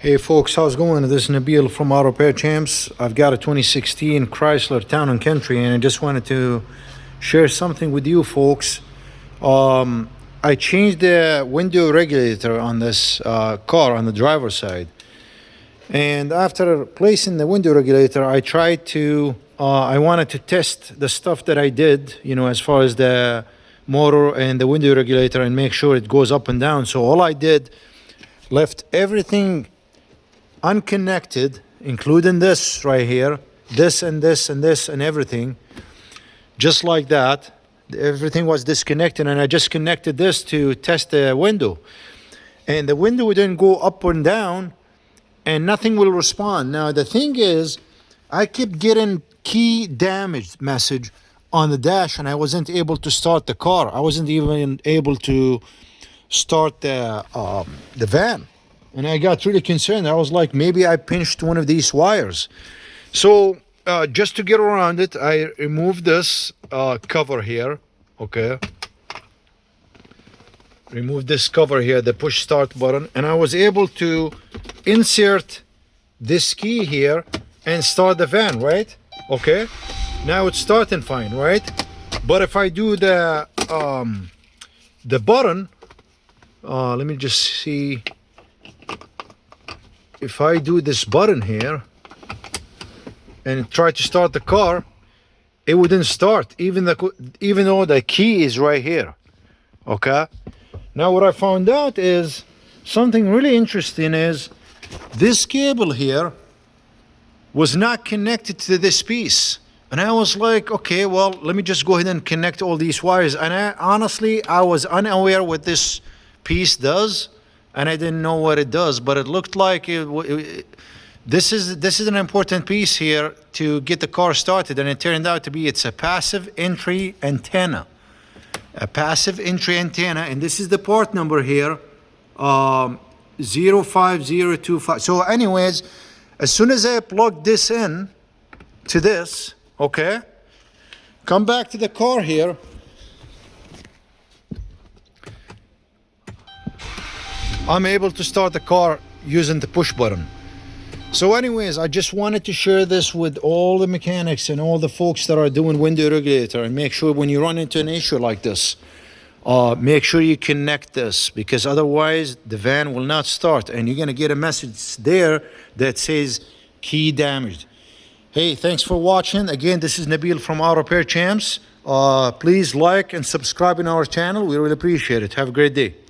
Hey folks, how's it going? This is Nabil from Auto Repair Champs. I've got a 2016 Chrysler Town & Country and I just wanted to share something with you folks. I changed the window regulator on this car on the driver's side. And after placing the window regulator, I tried to, I wanted to test the stuff that I did, as far as the motor and the window regulator and make sure it goes up and down. So all I did, left everything unconnected, including this right here, this and this and this and everything, just like that. Everything was disconnected and I just connected this to test the window, and the window didn't go up and down and nothing will respond. Now the thing is, I kept getting key damaged message on the dash and I wasn't able to start the car. I wasn't even able to start the van. And I got really concerned. I was like, maybe I pinched one of these wires. So just to get around it, I removed this cover here. Okay. Remove this cover here, the push start button. And I was able to insert this key here and start the van, right? Okay. Now it's starting fine, right? But if I do the button, let me just see. If I do this button here and try to start the car, it wouldn't start, even though the key is right here. Okay. Now what I found out is something really interesting is this cable here was not connected to this piece. And I was like, okay, well, let me just go ahead and connect all these wires. And I was unaware what this piece does. And I didn't know what it does, but it looked like this is an important piece here to get the car started, and it turned out to be it's a passive entry antenna. A passive entry antenna, and this is the part number here, 05025. So anyways, as soon as I plug this in to this, okay, come back to the car here, I'm able to start the car using the push button. So anyways, I just wanted to share this with all the mechanics and all the folks that are doing window regulator, and make sure when you run into an issue like this, make sure you connect this, because otherwise the van will not start and you're gonna get a message there that says key damaged. Hey, thanks for watching. Again, this is Nabil from Auto Repair Champs. Please like and subscribe in our channel. We really appreciate it. Have a great day.